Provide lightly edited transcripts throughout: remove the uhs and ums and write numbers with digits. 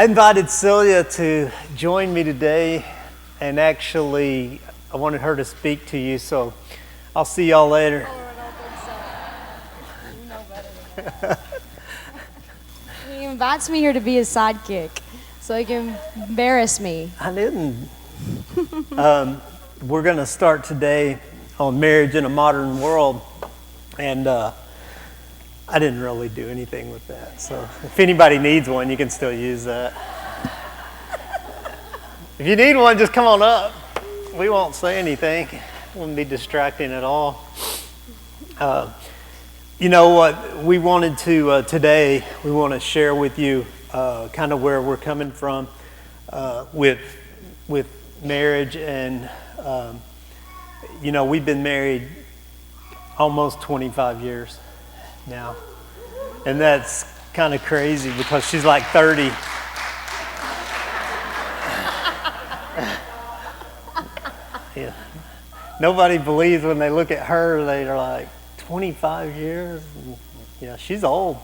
I invited Celia to join me today, and actually I wanted her to speak to you, so I'll see y'all later. Oh, I don't think so. You know better than that. He invites me here to be his sidekick, so he can embarrass me. I didn't. We're going to start today on marriage in a modern world, and I didn't really do anything with that. So if anybody needs one, you can still use that. If you need one, just come on up. We won't say anything. It wouldn't be distracting at all. You know what we wanted to today, we want to share with you kind of where we're coming from with marriage. And you know, we've been married almost 25 years now, and that's kind of crazy because she's like 30. Yeah. Nobody believes when they look at her. They're like, 25 years? Yeah, she's old.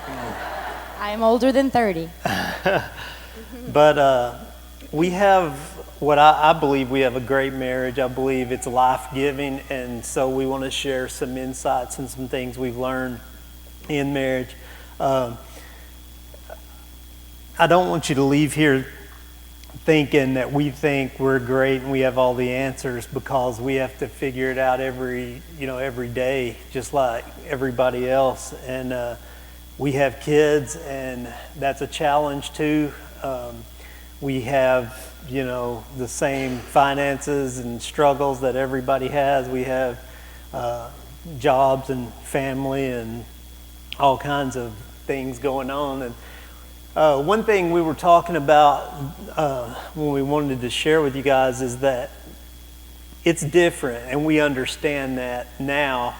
I am older than 30. But we have what I believe we have a great marriage. I believe it's life-giving, and so we want to share some insights and some things we've learned in marriage. I don't want you to leave here thinking that we think we're great and we have all the answers, because we have to figure it out every day, just like everybody else. And we have kids, and that's a challenge too. We have, the same finances and struggles that everybody has. We have jobs and family and all kinds of things going on. And one thing we were talking about when we wanted to share with you guys is that it's different, and we understand that now.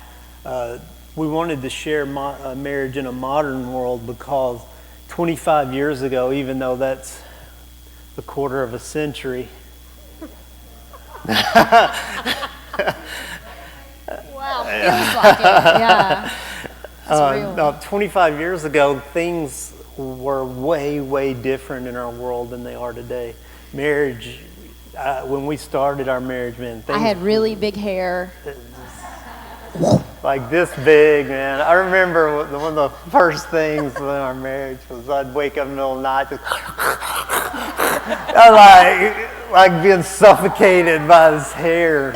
We wanted to share marriage in a modern world because 25 years ago, even though that's a quarter of a century. Wow, feels like it. Yeah. That's real. 25 years ago, things were way, way different in our world than they are today. Marriage, when we started our marriage, man, I had really big hair. Like this big, man. I remember one of the first things in our marriage was I'd wake up in the middle of the night, just like being suffocated by his hair,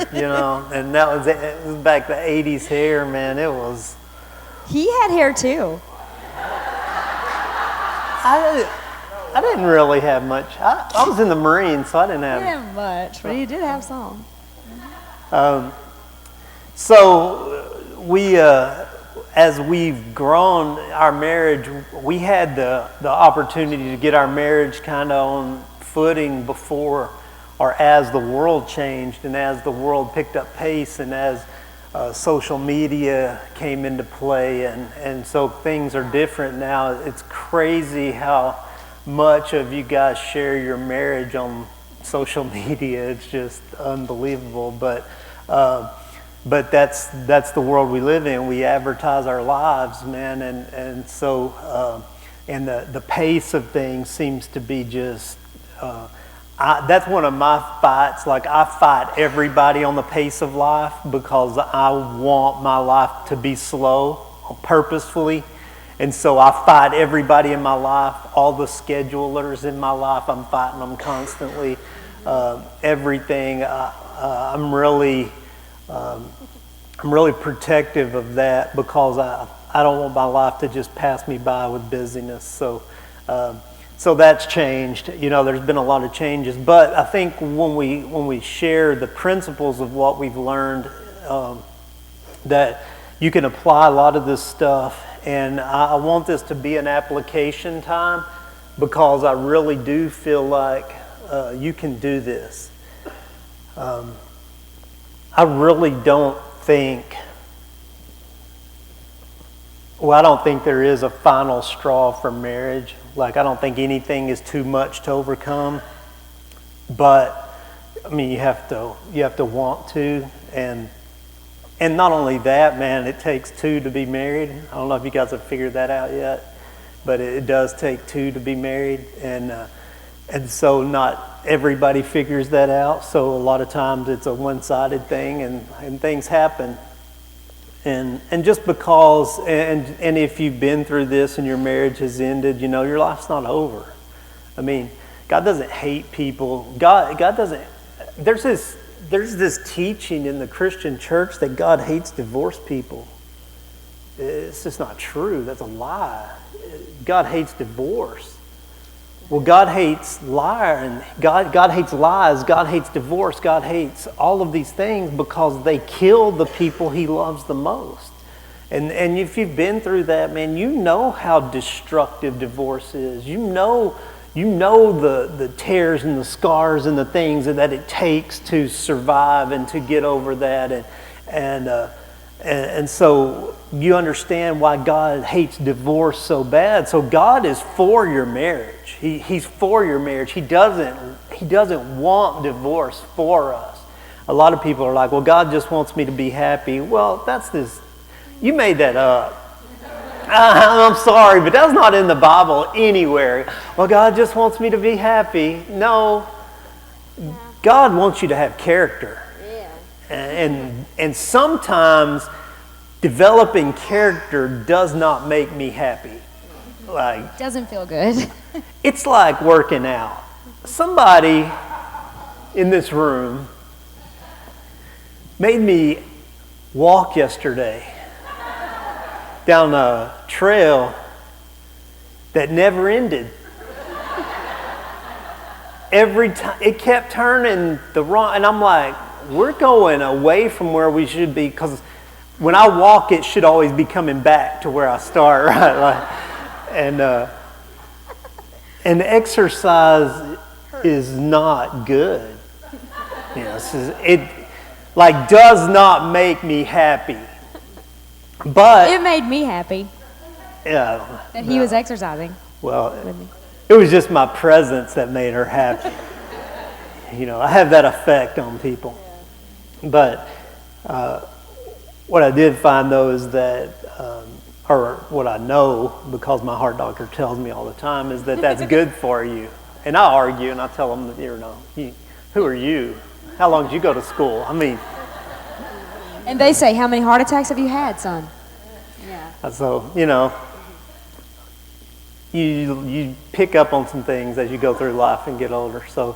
And that was it was back the 80s hair, man. It was. He had hair too. I didn't really have much. I was in the Marines, so I didn't have. He didn't have much, but he did have some. So we, as we've grown our marriage, we had the opportunity to get our marriage kind of on footing before or as the world changed and as the world picked up pace and as social media came into play, and so things are different now. It's crazy how much of you guys share your marriage on social media. It's just unbelievable, but that's the world we live in. We advertise our lives, man, and so and the pace of things seems to be just. That's one of my fights. Like, I fight everybody on the pace of life because I want my life to be slow purposefully. And so I fight everybody in my life, all the schedulers in my life. I'm fighting them constantly. Everything. I'm really protective of that because I don't want my life to just pass me by with busyness. So that's changed. There's been a lot of changes, but I think when we share the principles of what we've learned, that you can apply a lot of this stuff. And I want this to be an application time because I really do feel like you can do this. I really don't think. Well, I don't think there is a final straw for marriage. Like, I don't think anything is too much to overcome. But I mean, you have to want to, and not only that, man. It takes two to be married. I don't know if you guys have figured that out yet. but it does take two to be married, and so not everybody figures that out. So a lot of times it's a one-sided thing, and things happen. And just because, and if you've been through this and your marriage has ended, your life's not over. I mean, God doesn't hate people. God doesn't. There's this teaching in the Christian church that God hates divorced people. It's just not true. That's a lie. God hates divorce. Well, God hates liar, and God hates lies. God hates divorce. God hates all of these things because they kill the people He loves the most. And if you've been through that, man, you know how destructive divorce is. You know the tears and the scars and the things that it takes to survive and to get over that, and so you understand why God hates divorce so bad. So God is for your marriage. He's for your marriage. He doesn't want divorce for us. A lot of people are like, well, God just wants me to be happy. Well, you made that up. I'm sorry, but that's not in the Bible anywhere. Well, God just wants me to be happy. No, God wants you to have character. And sometimes developing character does not make me happy. Like, doesn't feel good. It's like working out. Somebody in this room made me walk yesterday down a trail that never ended. Every time it kept turning the wrong, and I'm like, we're going away from where we should be, because when I walk, it should always be coming back to where I start, right? And exercise is not good. It does not make me happy. But it made me happy. Yeah. That he was exercising. Well, it was just my presence that made her happy. I have that effect on people. But what I did find, though, is that, or what I know, because my heart doctor tells me all the time, is that that's good for you. And I argue, and I tell them, who are you? How long did you go to school? I mean. And they say, how many heart attacks have you had, son? Yeah. So, you pick up on some things as you go through life and get older. So,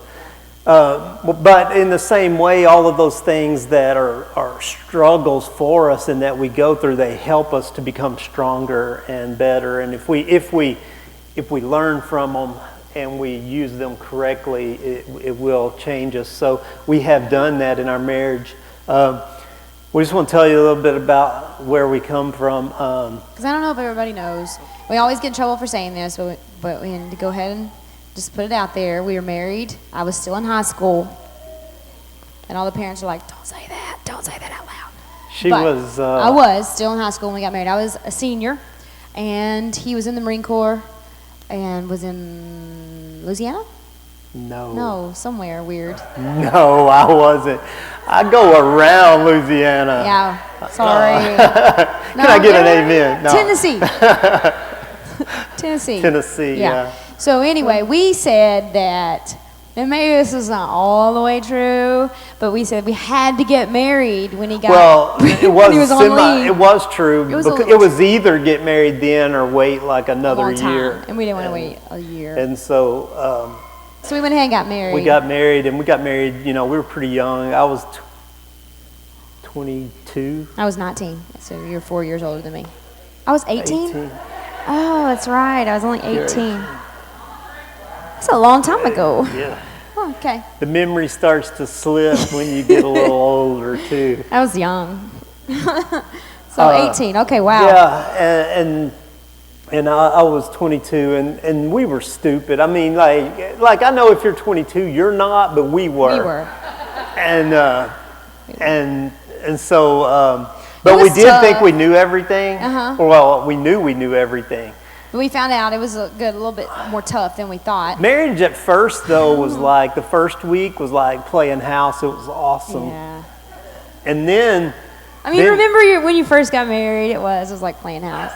but in the same way, all of those things that are struggles for us and that we go through, they help us to become stronger and better. And if we learn from them and we use them correctly, it will change us. So we have done that in our marriage. We just want to tell you a little bit about where we come from. Because I don't know if everybody knows. We always get in trouble for saying this, but we need to go ahead and just put it out there. We were married. I was still in high school. And all the parents are like, don't say that. Don't say that out loud. I was still in high school when we got married. I was a senior. And he was in the Marine Corps and was in Louisiana? No, somewhere weird. No, I wasn't. I go around Louisiana. Yeah, sorry. Can I get an amen? No. Tennessee, yeah. So anyway, we said that, and maybe this is not all the way true, but we said we had to get married when he got. Well, it was he was on leave. It was true. It was either get married then or wait like another year. And we didn't want to wait a year. And so. So we went ahead and got married. We got married, we were pretty young. I was 22. I was 19, so you're 4 years older than me. I was 18? Oh, that's right. I was only 18. That's a long time ago. Yeah. Oh, okay. The memory starts to slip when you get a little older, too. I was young. So 18. Okay, wow. Yeah, and I was 22, and we were stupid. I mean, like I know if you're 22, you're not, but we were. We were. And so, but we did think we knew everything. Well, we knew everything. But we found out it was a little bit more tough than we thought. Marriage at first, though, was like the first week was like playing house. It was awesome. Yeah. And then. I mean, remember when you first got married? It was like playing house.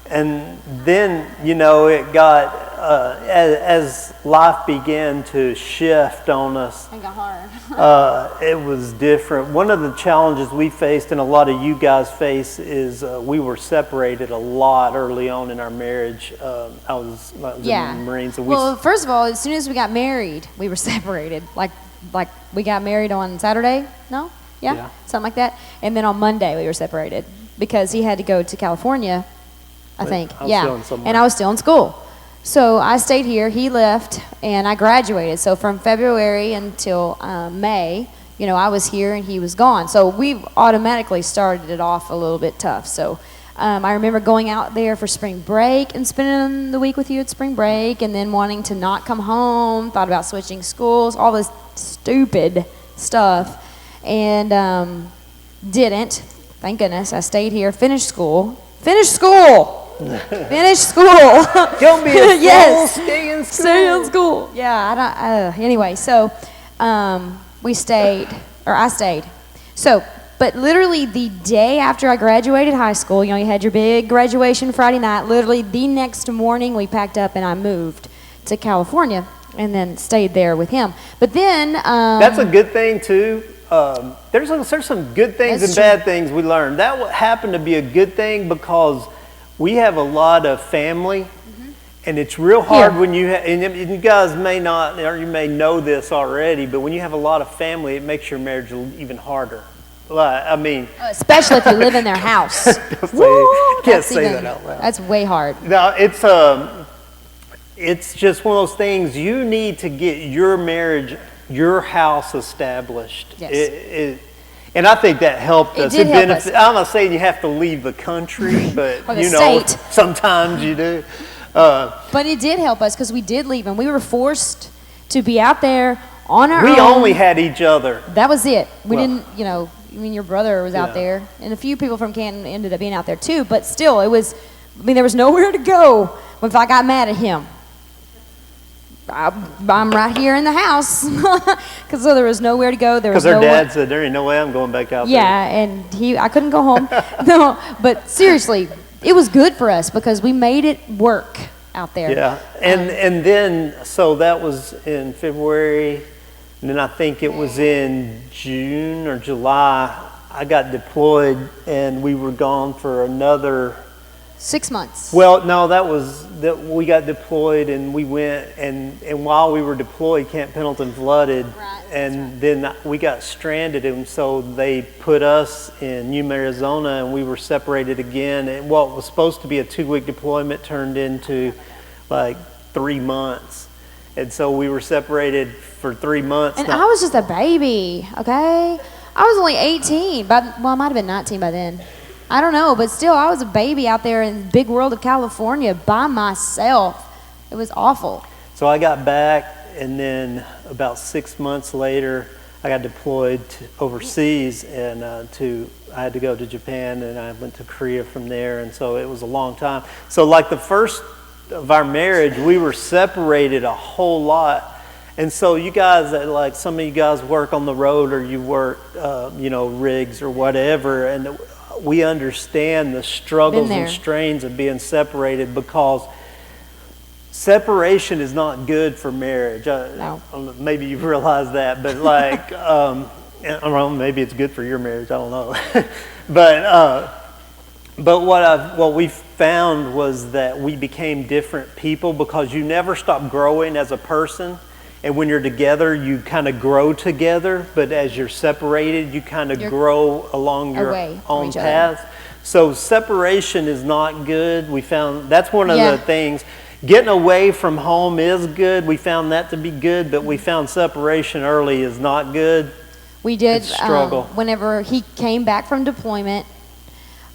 And then, you know, it got, as life began to shift on us, It got hard. it was different. One of the challenges we faced, and a lot of you guys face, is we were separated a lot early on in our marriage. I was in the Marines. And Well, first of all, as soon as we got married, we were separated. Like we got married on Saturday? No? Yeah? Something like that. And then on Monday we were separated because he had to go to California, I think. I was going somewhere. And I was still in school. So I stayed here, he left, and I graduated. So from February until May, you know, I was here and he was gone. So we automatically started it off a little bit tough. So I remember going out there for spring break and spending the week with you at spring break, and then wanting to not come home, thought about switching schools, all this stupid stuff, and didn't. Thank goodness. I stayed here, finished school. Finish school! Finish school! Don't be a fool, Yes. stay in school. Stay in school. Yeah, I don't, anyway, so we stayed, or I stayed. So, but literally the day after I graduated high school, you know, you had your big graduation Friday night, literally the next morning we packed up and I moved to California and then stayed there with him. But then... That's a good thing, too. There's some good things and bad things we learned. That happened to be a good thing because we have a lot of family, and it's real hard when you and you guys may not, or you may know this already, but when you have a lot of family, it makes your marriage even harder. Like, I mean, especially if you live in their house. Can't say that out loud. That's way hard. No, it's just one of those things. You need to get your marriage, your house established. Yes. And I think that helped us. It did help us. I'm not saying you have to leave the country, but Or the you know, state. sometimes you do. But it did help us because we did leave and we were forced to be out there on our own. We only had each other. That was it. We Well, didn't, you know, I mean, your brother was out Yeah. there and a few people from Canton ended up being out there too, but still, it was, I mean, there was nowhere to go if I got mad at him. I'm right here in the house because so there was nowhere to go. There was Because her nowhere. dad said, there ain't no way I'm going back out Yeah, and I couldn't go home. No, but seriously, it was good for us because we made it work out there. there. Yeah, and then, so that was in February, and then I think it was in June or July, I got deployed, and we were gone for another... 6 months. Well, no, that we got deployed and we went and while we were deployed, Camp Pendleton flooded, Right, and then we got stranded, and so they put us in Yuma, Arizona, and we were separated again. And what was supposed to be a 2-week deployment turned into like 3 months, and so we were separated for 3 months. And Now- I was just a baby, okay? I was only 18, well, I might have been 19 by then. I don't know, but still, I was a baby out there in the big world of California by myself. It was awful. So I got back, and then about 6 months later, I got deployed overseas, and I had to go to Japan, and I went to Korea from there, and so it was a long time. So like the first of our marriage, we were separated a whole lot. And so you guys, like some of you guys work on the road, or you work, you know, rigs or whatever, and we understand the struggles and strains of being separated, because separation is not good for marriage. No. Maybe you've realized that, but like, I don't know, maybe it's good for your marriage, I don't know. But what we found was that we became different people, because you never stop growing as a person. And when you're together, you kind of grow together, but as you're separated, you kind of grow along your own path. So separation is not good. We found that's one of the things. Getting away from home is good. We found that to be good, but we found separation early is not good. We did struggle. Whenever he came back from deployment.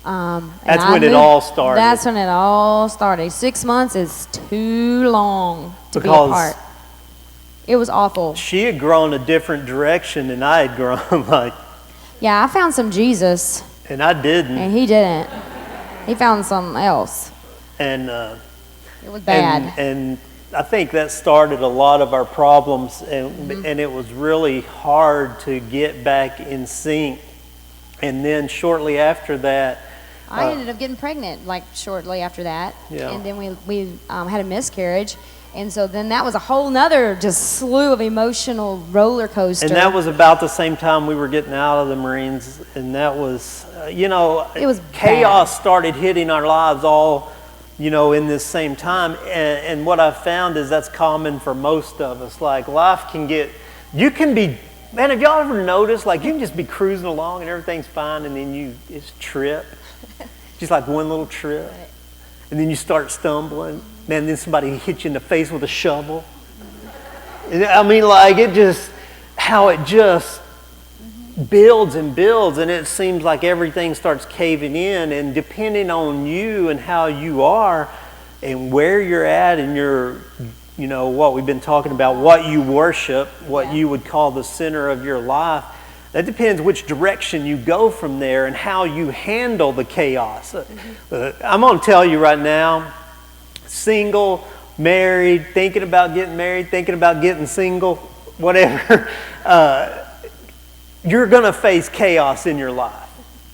That's when it all started. That's when it all started. 6 months is too long to be apart. It was awful. She had grown a different direction than I had grown. Like, yeah, I found some Jesus. And I didn't. And he didn't. He found something else. And it was bad. And I think that started a lot of our problems, and it was really hard to get back in sync. And then shortly after that, I ended up getting pregnant like shortly after that, Yeah. and then we had a miscarriage, and so then that was a whole nother just slew of emotional roller coaster. And that was about the same time we were getting out of the Marines, and that was, It was chaos started hitting our lives all, in this same time. And what I've found is that's common for most of us. Like, life can get, man, have y'all ever noticed, like, you can just be cruising along and everything's fine, and then it's a trip, just like one little trip, and then you start stumbling, man, then somebody hits you in the face with a shovel. I mean, like, how it just builds and builds, and it seems like everything starts caving in, and depending on you and how you are and where you're at and your, what we've been talking about, what you worship, what you would call the center of your life, that depends which direction you go from there and how you handle the chaos. I'm going to tell you right now, single, married, thinking about getting married, thinking about getting single, whatever, you're going to face chaos in your life.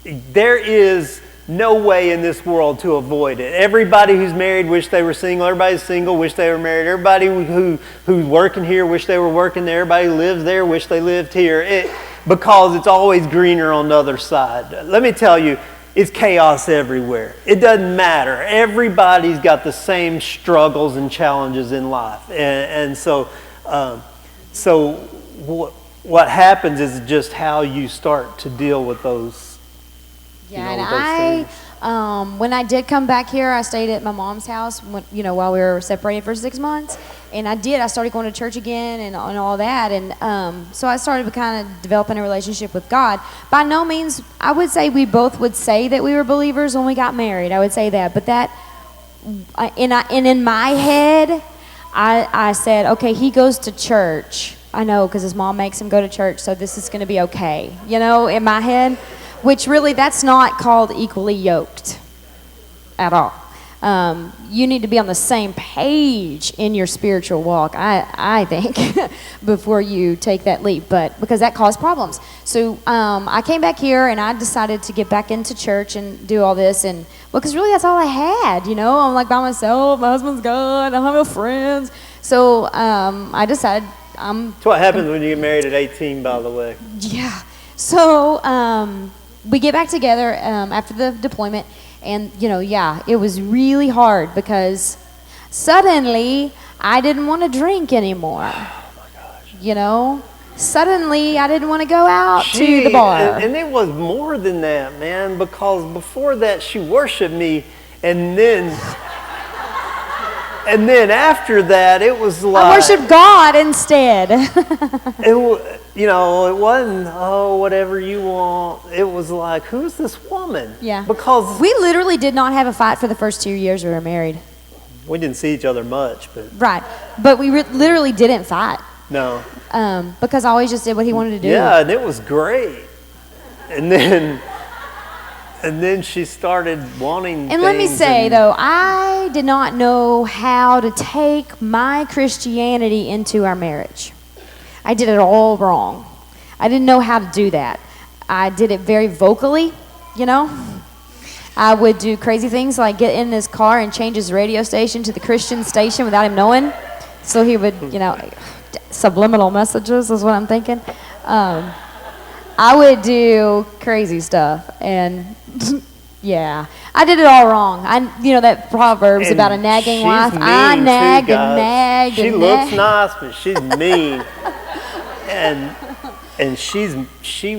There is no way in this world to avoid it. Everybody who's married wish they were single. Everybody's single wish they were married. Everybody who's working here wish they were working there. Everybody who lives there wish they lived here. Because it's always greener on the other side. Let me tell you, it's chaos everywhere. It doesn't matter. Everybody's got the same struggles and challenges in life. And so what happens is just how you start to deal with those. Yeah, with and those things. when I did come back here, I stayed at my mom's house while we were separated for 6 months. And I started going to church again and all that. And so I started kind of developing a relationship with God. By no means, I would say we both would say that we were believers when we got married. I would say that. But in my head, I said, okay, he goes to church. I know, because his mom makes him go to church, so this is going to be okay. In my head, which really, that's not called equally yoked at all. You need to be on the same page in your spiritual walk, I think, before you take that leap, because that caused problems. So I came back here and I decided to get back into church and do all this, and because really that's all I had, I'm like by myself, my husband's gone, I don't have no friends. So I decided That's what happens when you get married at 18, by the way. Yeah. So we get back together after the deployment. And, it was really hard because suddenly I didn't want to drink anymore. Oh, my gosh. Suddenly I didn't want to go out to the bar. And it was more than that, man, because before that she worshiped me, and then after that it was like... I worshiped God instead. It wasn't, whatever you want. It was like, who's this woman? Yeah. Because we literally did not have a fight for the first 2 years we were married. we didn't see each other much, but... Right. But we literally didn't fight. No. Because I always just did what he wanted to do. Yeah, and it was great. And then she started wanting And let me things say, though, I did not know how to take my Christianity into our marriage. I did it all wrong. I didn't know how to do that. I did it very vocally, I would do crazy things like get in his car and change his radio station to the Christian station without him knowing. So he would, subliminal messages is what I'm thinking. I would do crazy stuff, and yeah, I did it all wrong. That Proverbs And about a nagging she's wife. mean I too, nagged and guys. nagged She and looks nagged. nice, but she's mean. and she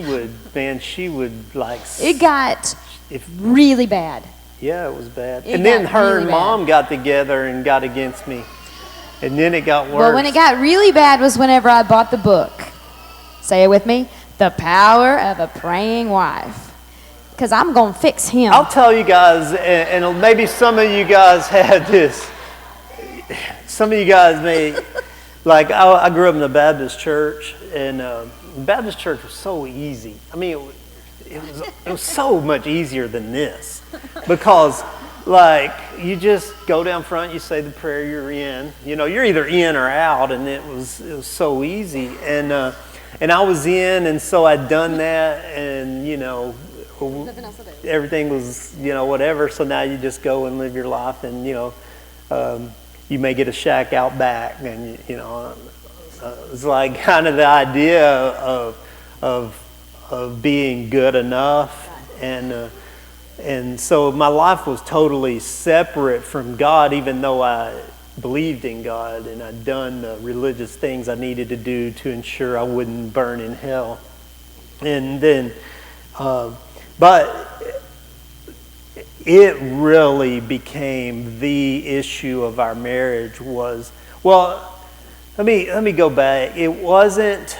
would like... It got if really bad. Yeah, it was bad. It And then got her really and bad. mom got together and got against me. And then it got worse. Well, when it got really bad was whenever I bought the book. Say it with me. The Power of a Praying Wife. Because I'm going to fix him. I'll tell you guys, and maybe some of you guys had this. Some of you guys may, like, I grew up in the Baptist church, and the Baptist church was so easy. I mean, it was so much easier than this, because, like, you just go down front, you say the prayer, you're in. You're either in or out, and it was so easy. And I was in, and so I'd done that, and Nothing else to do. everything was, whatever. So now you just go and live your life, and you may get a shack out back, and it's like kind of the idea of being good enough, and so my life was totally separate from God, even though I believed in God and I'd done the religious things I needed to do to ensure I wouldn't burn in hell. And then, but it really became the issue of our marriage was, well, let me go back. It wasn't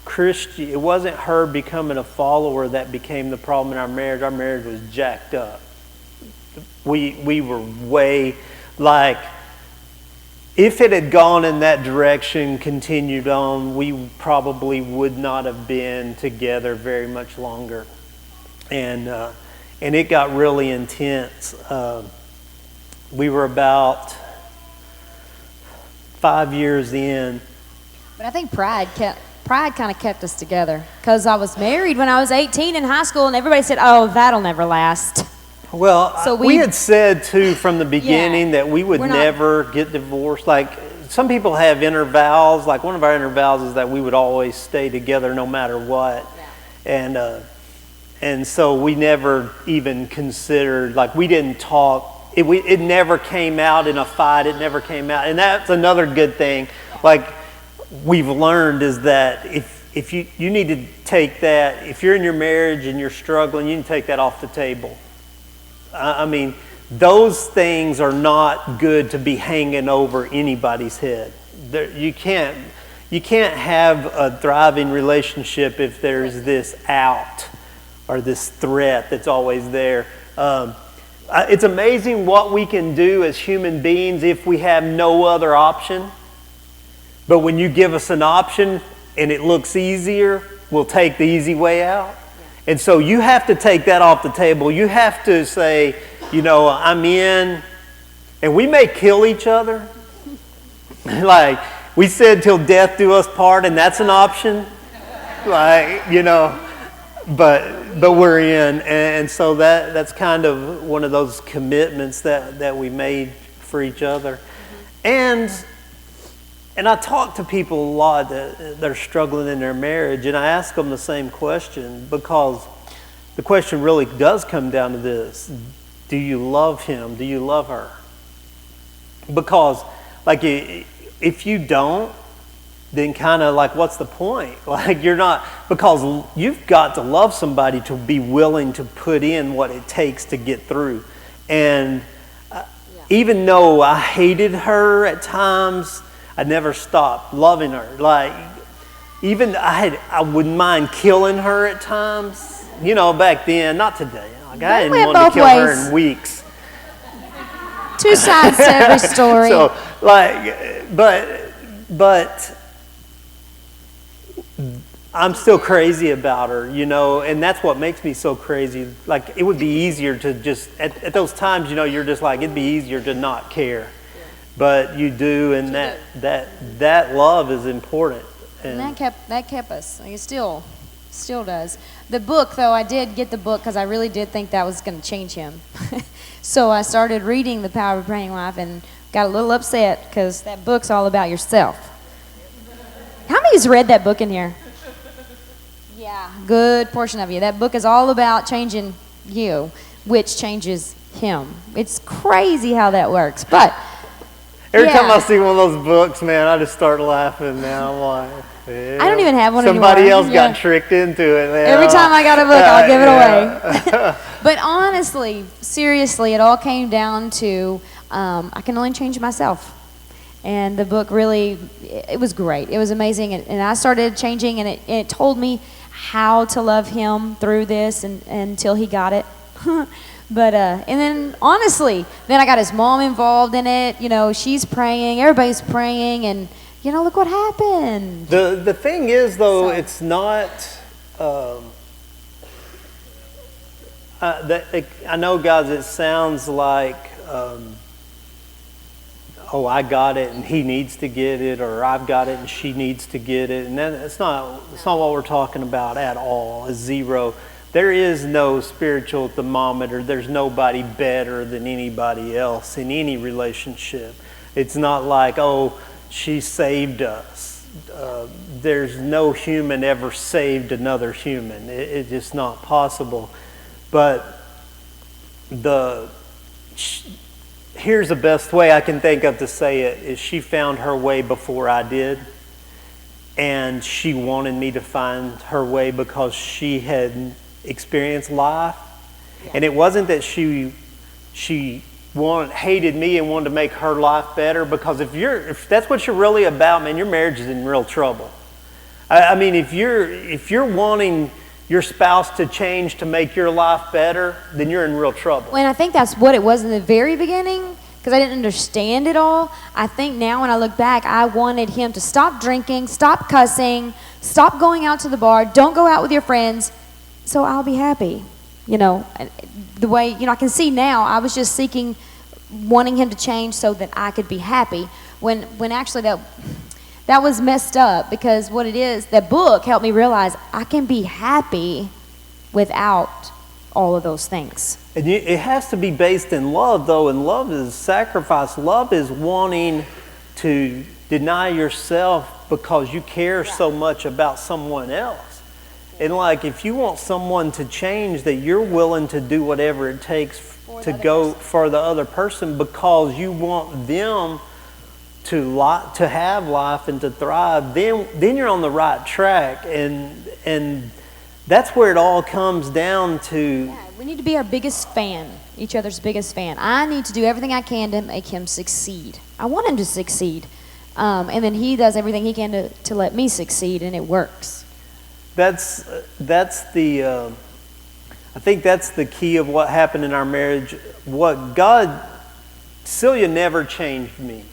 Christian. It wasn't her becoming a follower that became the problem in our marriage. Our marriage was jacked up. We were way, like, if it had gone in that direction, continued on, we probably would not have been together very much longer. And it got really intense. We were about 5 years in. But I think pride kind of kept us together, because I was married when I was 18 in high school, and everybody said, "Oh, that'll never last." Well, So we had said too from the beginning that we would We're not- never get divorced. Like, some people have inner vows. Like, one of our inner vows is that we would always stay together no matter what. And so we never even considered, like, we didn't talk. It never came out in a fight. It never came out. And that's another good thing. Like, we've learned is that if you need to take that, if you're in your marriage and you're struggling, you can take that off the table. I mean, those things are not good to be hanging over anybody's head. You can't have a thriving relationship if there's this out or this threat that's always there. It's amazing what we can do as human beings if we have no other option. But when you give us an option and it looks easier, we'll take the easy way out. And so you have to take that off the table. You have to say, I'm in. And we may kill each other. Like, we said till death do us part, and that's an option. Like, but we're in. And so that's kind of one of those commitments that we made for each other. And I talk to people a lot that are struggling in their marriage, and I ask them the same question, because the question really does come down to this: do you love him? Do you love her? Because, like, if you don't, then kind of like, what's the point? Like, you're not, because you've got to love somebody to be willing to put in what it takes to get through. And even though I hated her at times, I never stopped loving her. Like, even I wouldn't mind killing her at times. Back then, not today. Like, I didn't went want to both kill her ways. in weeks. Two sides to every story. So, like, but I'm still crazy about her, and that's what makes me so crazy. Like, it would be easier to just, at those times, you're just like, it'd be easier to not care. But you do, and that love is important. And that kept us. Like, it still does. The book, though, I did get the book because I really did think that was going to change him. So I started reading The Power of a Praying Wife and got a little upset because that book's all about yourself. How many has read that book in here? Yeah, good portion of you. That book is all about changing you, which changes him. It's crazy how that works, but every time I see one of those books, man, I just start laughing now. I'm like, yeah. I don't even have one Somebody anymore. else got tricked into it. Man. Every time I got a book, I'll give it away. But honestly, seriously, it all came down to I can only change myself. And the book really, it was great. It was amazing. And I started changing, and it told me how to love him through this until he got it. But, and then honestly, then I got his mom involved in it. She's praying, everybody's praying, and, look what happened. The thing is, though, it's not, I know, guys, it sounds like, I got it and he needs to get it, or I've got it and she needs to get it. And that's not what we're talking about at all, is zero. there is no spiritual thermometer. There's nobody better than anybody else in any relationship. It's not like, oh, she saved us. There's no human ever saved another human. It's just not possible. But here's the best way I can think of to say it, is she found her way before I did. And she wanted me to find her way because she had experienced life. And it wasn't that she hated me and wanted to make her life better, because if that's what you're really about, man, your marriage is in real trouble. I mean, if you're wanting your spouse to change to make your life better, then you're in real trouble. And I think that's what it was in the very beginning, because I didn't understand it all. I think now when I look back, I wanted him to stop drinking, stop cussing, stop going out to the bar, don't go out with your friends, so I'll be happy. You know, the way, I can see now I was just wanting him to change so that I could be happy, when actually that was messed up, because what it is, that book helped me realize I can be happy without all of those things. And it has to be based in love, though, and love is sacrifice. Love is wanting to deny yourself because you care so much about someone else. And like, if you want someone to change, that you're willing to do whatever it takes to go for the other person, because you want them to have life and to thrive, then you're on the right track. And that's where it all comes down to. Yeah, we need to be our biggest fan, each other's biggest fan. I need to do everything I can to make him succeed. I want him to succeed. And then he does everything he can to let me succeed, and it works. That's the I think that's the key of what happened in our marriage. Celia never changed me.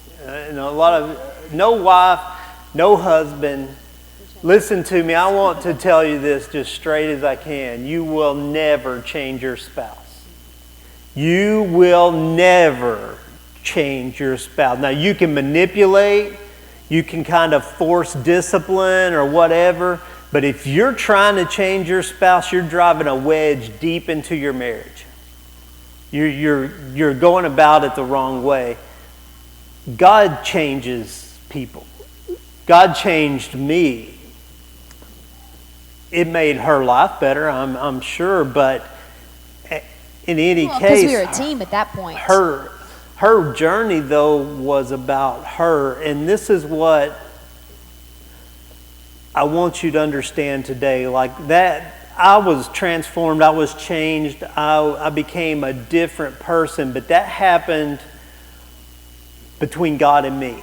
No wife, no husband. Listen to me, I want to tell you this just straight as I can. You will never change your spouse. You will never change your spouse. Now, you can manipulate, you can kind of force discipline or whatever, but if you're trying to change your spouse, you're driving a wedge deep into your marriage. You're going about it the wrong way. God changes people. God changed me. It made her life better, I'm sure, but in any case, because we were a team at that point. Her journey, though, was about her, and this is what I want you to understand today. Like that, I was transformed, I was changed, I became a different person, but that happened between God and me.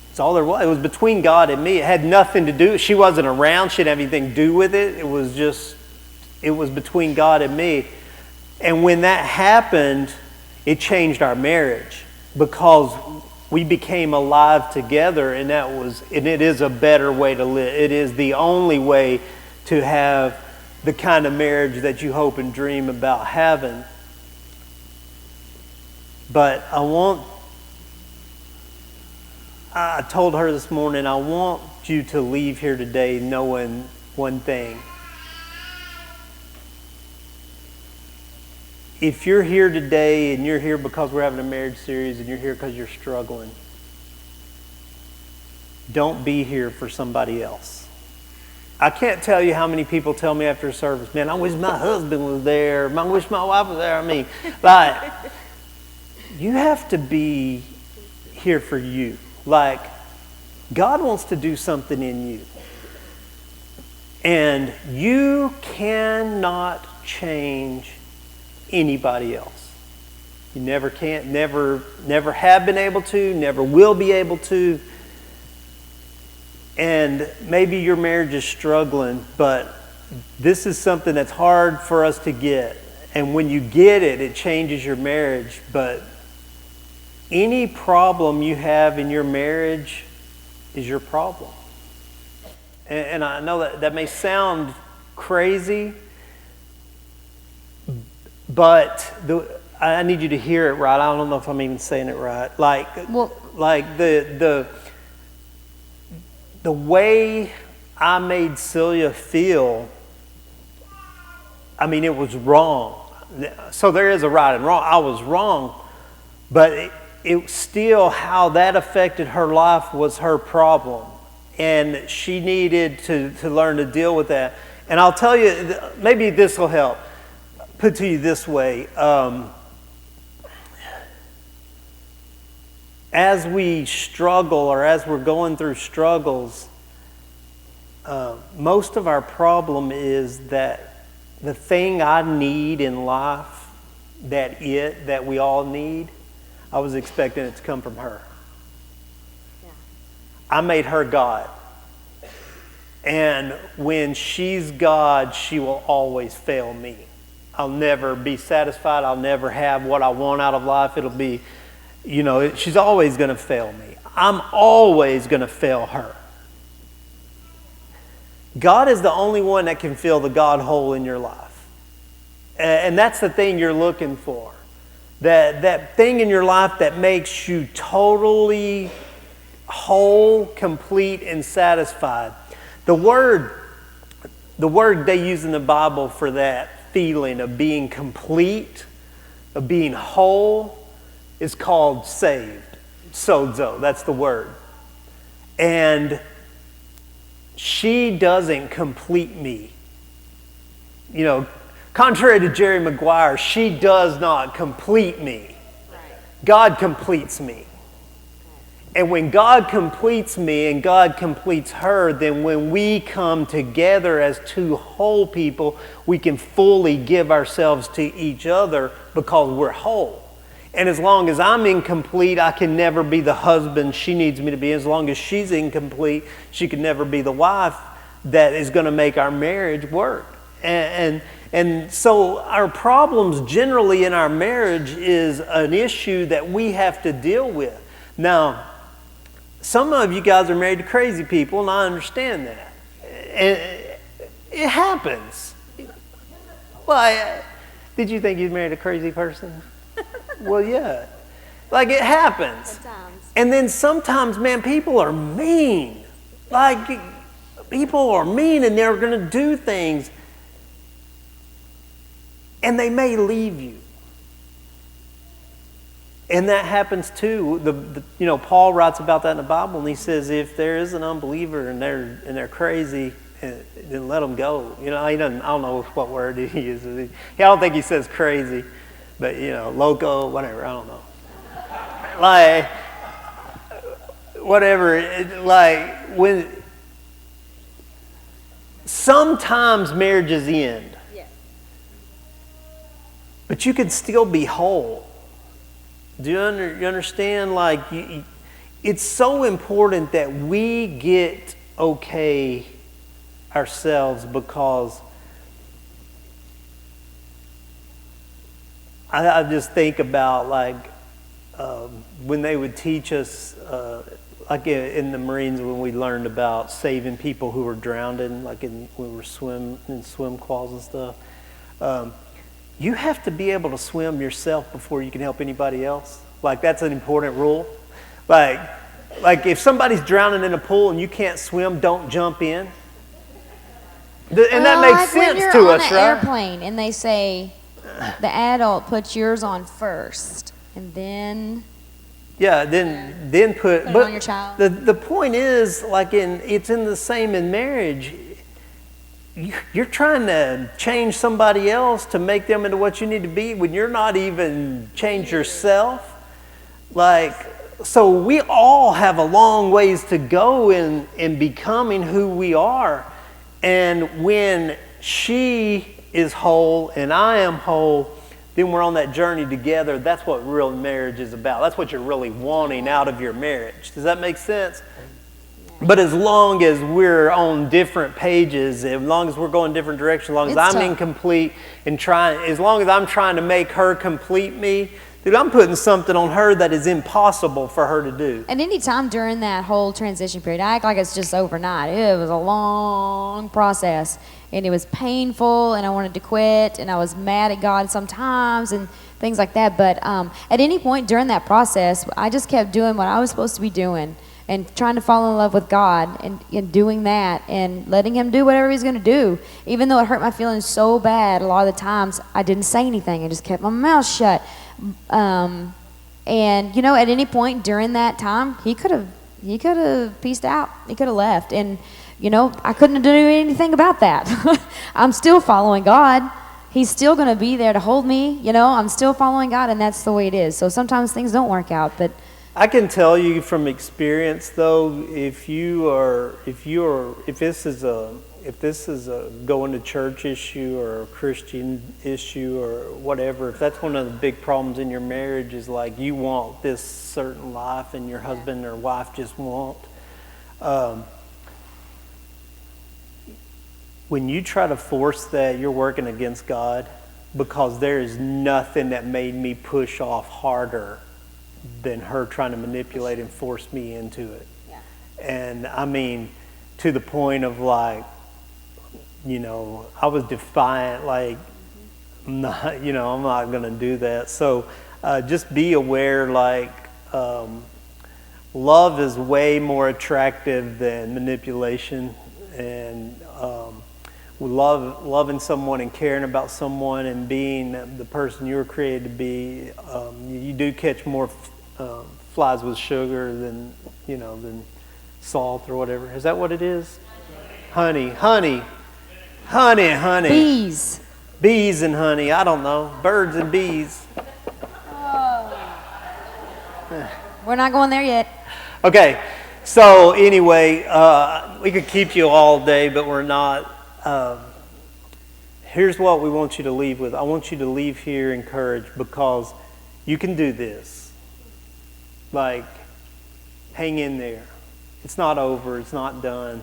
That's all there was. It was between God and me. It had nothing to do. She wasn't around. She didn't have anything to do with it. It was between God and me. And when that happened, it changed our marriage, because we became alive together, and it is a better way to live. It is the only way to have the kind of marriage that you hope and dream about having. But I told her this morning, I want you to leave here today knowing one thing. If you're here today and you're here because we're having a marriage series and you're here because you're struggling, don't be here for somebody else. I can't tell you how many people tell me after a service, man, I wish my husband was there. I wish my wife was there. I mean, like, you have to be here for you. Like, God wants to do something in you. And you cannot change anybody else. You never can, never have been able to, never will be able to. And maybe your marriage is struggling, but this is something that's hard for us to get. And when you get it, it changes your marriage. But any problem you have in your marriage is your problem. And I know that may sound crazy, but I need you to hear it right. I don't know if I'm even saying it right. Like the way I made Celia feel I mean, it was wrong. So there is a right and wrong. I was wrong, but it still, how that affected her life was her problem. And she needed to learn to deal with that. And I'll tell you, maybe this will help. Put to you this way. As we struggle, or as we're going through struggles, most of our problem is that the thing I need in life, that we all need, I was expecting it to come from her. Yeah. I made her God. And when she's God, she will always fail me. I'll never be satisfied. I'll never have what I want out of life. It'll be, she's always going to fail me. I'm always going to fail her. God is the only one that can fill the God hole in your life. And that's the thing you're looking for. That thing in your life that makes you totally whole, complete, and satisfied. The word they use in the Bible for that feeling of being complete, of being whole, is called saved. Sozo, that's the word. And she doesn't complete me. Contrary to Jerry Maguire, she does not complete me. God completes me. And when God completes me and God completes her, then when we come together as two whole people, we can fully give ourselves to each other because we're whole. And as long as I'm incomplete, I can never be the husband she needs me to be. As long as she's incomplete, she can never be the wife that is going to make our marriage work. And so our problems generally in our marriage is an issue that we have to deal with. Now, some of you guys are married to crazy people, and I understand that. And it happens. Well, did you think you married a crazy person? Well, yeah. Like, it happens. Sometimes. And then sometimes, man, people are mean. Like, people are mean, and they're going to do things. And they may leave you. And that happens too. Paul writes about that in the Bible, and he says, if there is an unbeliever and they're crazy, then let them go. He doesn't. I don't know what word he uses. I don't think he says crazy, but loco, whatever. I don't know. Like whatever. When sometimes marriages end, but you can still be whole. Do you understand? It's so important that we get okay ourselves, because I just think about when they would teach us, in the Marines, when we learned about saving people who were drowning, when we were in swim quals and stuff. You have to be able to swim yourself before you can help anybody else. That's an important rule. Like if somebody's drowning in a pool and you can't swim, don't jump in. And that makes sense to us, right? When you're on an airplane and they say the adult puts yours on first, and then then put it on your child. The point is, it's in the same in marriage. You're trying to change somebody else to make them into what you need to be when you're not even changed yourself. So we all have a long ways to go in becoming who we are. And when she is whole and I am whole, then we're on that journey together. That's what real marriage is about. That's what you're really wanting out of your marriage. Does that make sense? But as long as we're on different pages, as long as we're going different directions, as long as I'm incomplete and as long as I'm trying to make her complete me, dude, I'm putting something on her that is impossible for her to do. And any time during that whole transition period, I act like it's just overnight. It was a long process, and it was painful, and I wanted to quit, and I was mad at God sometimes, and things like that. But at any point during that process, I just kept doing what I was supposed to be doing. and trying to fall in love with God and doing that and letting him do whatever he's going to do. Even though it hurt my feelings so bad, a lot of the times I didn't say anything. I just kept my mouth shut. And, you know, at any point during that time, he could have peaced out. He could have left. And, you know, I couldn't do anything about that. I'm still following God. He's still going to be there to hold me. You know, I'm still following God, and that's the way it is. So sometimes things don't work out, but I can tell you from experience, though, if this is a going to church issue or a Christian issue or whatever, if that's one of the big problems in your marriage is like you want this certain life and your husband or wife just won't. When you try to force that, you're working against God, because there is nothing that made me push off harder than her trying to manipulate and force me into it. Yeah. And I mean, to the point of like, you know, I was defiant, like, I'm not going to do that. So just be aware, like, love is way more attractive than manipulation. And loving someone and caring about someone and being the person you were created to be, you do catch more flies with sugar than salt or whatever. Is that what it is? Honey. Bees and honey. I don't know. Birds and bees. We're not going there yet. Okay. So anyway, we could keep you all day, but we're not. Here's what we want you to leave with. I want you to leave here encouraged, because you can do this. Like, hang in there. It's not over. It's not done.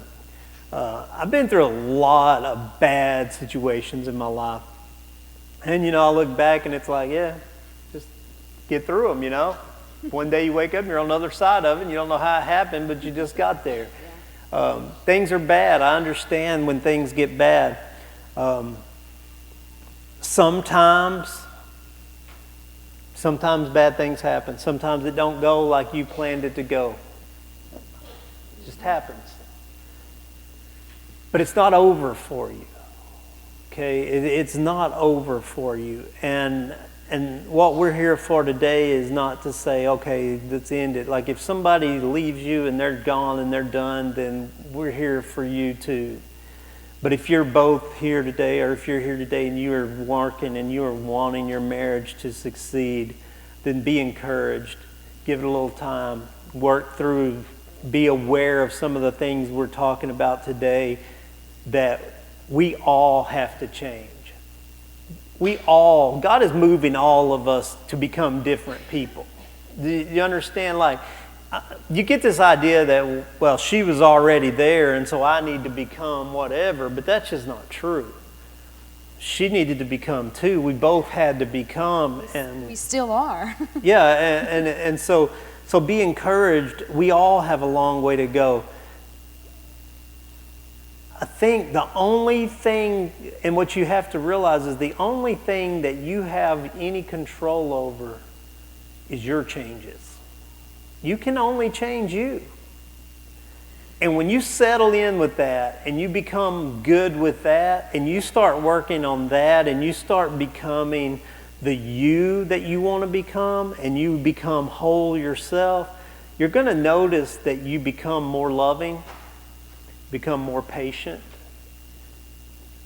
I've been through a lot of bad situations in my life. And, I look back and it's like, yeah, just get through them, One day you wake up and you're on the other side of it and you don't know how it happened, but you just got there. Things are bad. I understand when things get bad. Sometimes bad things happen. Sometimes it don't go like you planned it to go. It just happens. But it's not over for you. Okay? It's not over for you. And what we're here for today is not to say, okay, let's end it. Like, if somebody leaves you and they're gone and they're done, then we're here for you too. But if you're both here today, or if you're here today and you are working and you are wanting your marriage to succeed, then be encouraged. Give it a little time. Work through. Be aware of some of the things we're talking about today that we all have to change. God is moving all of us to become different people. Do you understand? Like, you get this idea that, well, she was already there and so I need to become whatever, but that's just not true. She needed to become too. We both had to become. And we still are. Yeah, and so be encouraged. We all have a long way to go. I think the only thing, and what you have to realize is the only thing that you have any control over is your changes. You can only change you. And when you settle in with that and you become good with that and you start working on that and you start becoming the you that you want to become and you become whole yourself, you're going to notice that you become more loving, become more patient.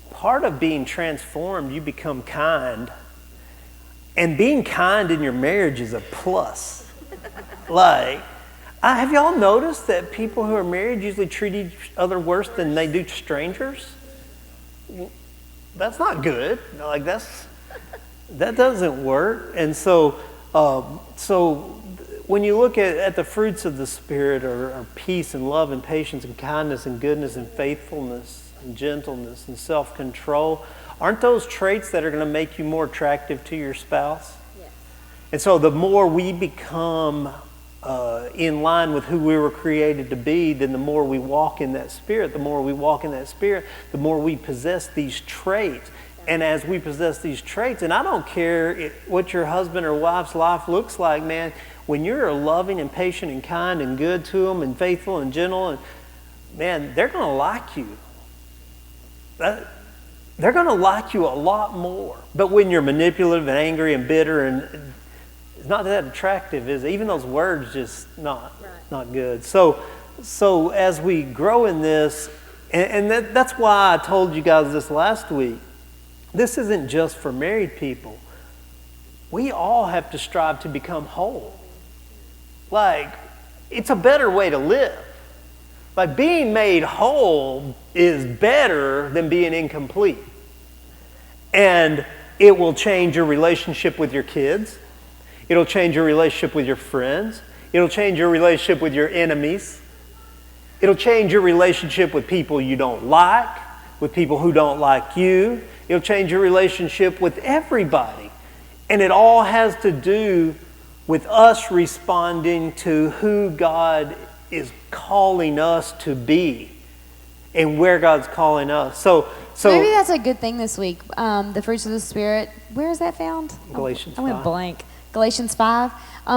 Part of being transformed, you become kind. And being kind in your marriage is a plus. Like, have y'all noticed that people who are married usually treat each other worse than they do strangers? That's not good. Like, that doesn't work. And so when you look at the fruits of the Spirit are peace and love and patience and kindness and goodness and faithfulness and gentleness and self-control, aren't those traits that are going to make you more attractive to your spouse? Yes. And so the more we become in line with who we were created to be, then the more we walk in that Spirit. The more we walk in that Spirit, the more we possess these traits. And as we possess these traits, and I don't care what your husband or wife's life looks like, man, when you're loving and patient and kind and good to them and faithful and gentle, and man, they're going to like you. They're going to like you a lot more. But when you're manipulative and angry and bitter, and it's not that attractive, is it? Even those words just not good. So as we grow in this, and that's why I told you guys this last week, this isn't just for married people. We all have to strive to become whole. Like, it's a better way to live. Like, being made whole is better than being incomplete. And it will change your relationship with your kids. It'll change your relationship with your friends. It'll change your relationship with your enemies. It'll change your relationship with people you don't like, with people who don't like you. It'll change your relationship with everybody. And it all has to do with us responding to who God is calling us to be and where God's calling us. So maybe that's a good thing this week. The fruits of the Spirit, where is that found? Galatians 5. I went blank. Galatians 5.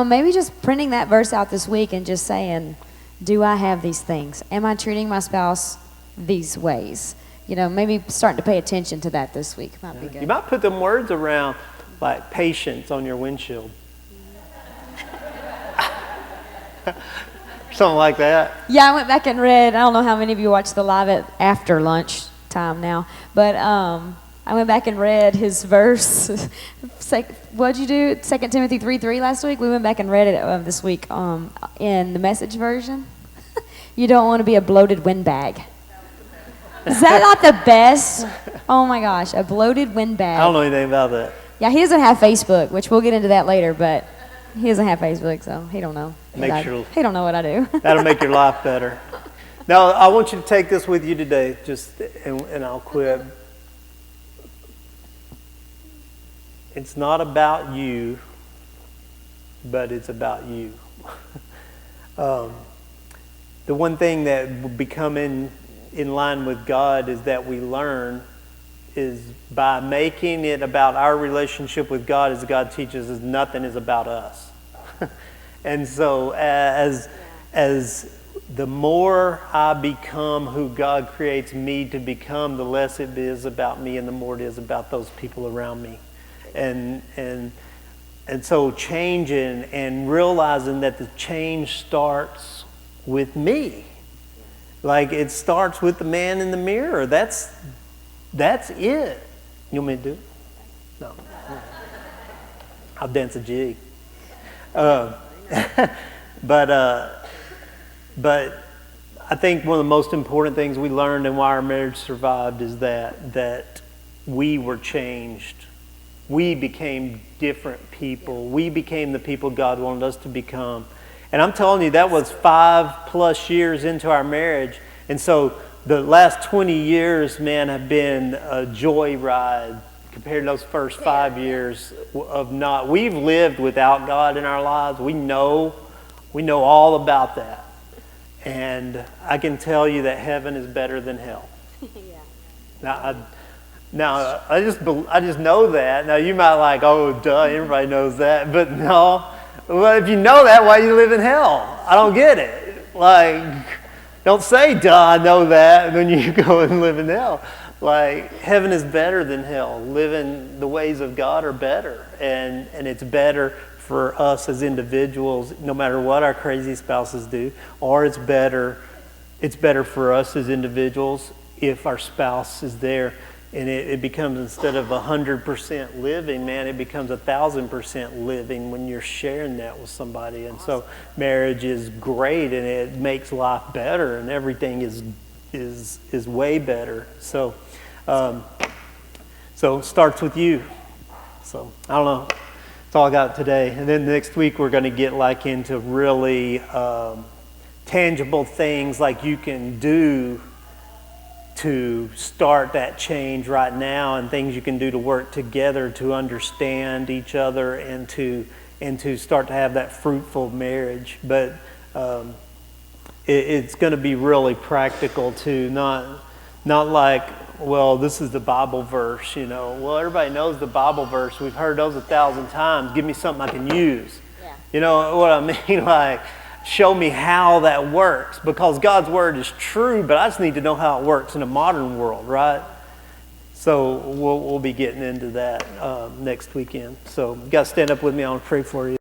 Maybe just printing that verse out this week and just saying, do I have these things? Am I treating my spouse these ways? You know, maybe starting to pay attention to that this week might be good. You might put them words around like patience on your windshield. Something like that. Yeah, I went back and read. I don't know how many of you watched the live at after lunch time now, but I went back and read his verse. What'd you do? 2 Timothy 3:3 last week? We went back and read it this week in the Message version. You don't want to be a bloated windbag. Is that not the best? Oh my gosh, a bloated windbag. I don't know anything about that. Yeah, he doesn't have Facebook, which we'll get into that later, but he doesn't have Facebook, so he don't know. He don't know what I do. That'll make your life better. Now, I want you to take this with you today, and I'll quit. It's not about you, but it's about you. The one thing that will become in line with God is that we learn is by making it about our relationship with God, as God teaches us, nothing is about us. And so as the more I become who God creates me to become, the less it is about me and the more it is about those people around me. And so changing and realizing that the change starts with me. Like, it starts with the man in the mirror. That's it. You want me to do it? No. I'll dance a jig. But I think one of the most important things we learned and why our marriage survived is that we were changed. We became different people. We became the people God wanted us to become. And I'm telling you, that was 5+ years into our marriage. And so the last 20 years, man, have been a joyride compared to those first 5 years of not. We've lived without God in our lives. We know all about that. And I can tell you that heaven is better than hell. Yeah. Now, I just know that. Now, you might like, oh, duh, everybody knows that. But no. Well, if you know that, why do you live in hell? I don't get it. Like, don't say, duh, I know that, and then you go and live in hell. Like, heaven is better than hell. Living the ways of God are better. And it's better for us as individuals, no matter what our crazy spouses do. Or it's better for us as individuals if our spouse is there. And it becomes, instead of 100% living, man, it becomes 1,000% living when you're sharing that with somebody. And so marriage is great, and it makes life better, and everything is way better. So it starts with you. So I don't know. That's all I got today. And then next week we're going to get like into really tangible things like you can do to start that change right now, and things you can do to work together to understand each other and to start to have that fruitful marriage. But it's going to be really practical too, not like, well, this is the Bible verse, you know. Well, everybody knows the Bible verse. We've heard those 1,000 times. Give me something I can use. Yeah. You know what I mean? Like, show me how that works, because God's word is true, but I just need to know how it works in a modern world, right? So we'll be getting into that next weekend. So you guys stand up with me. I want to pray for you.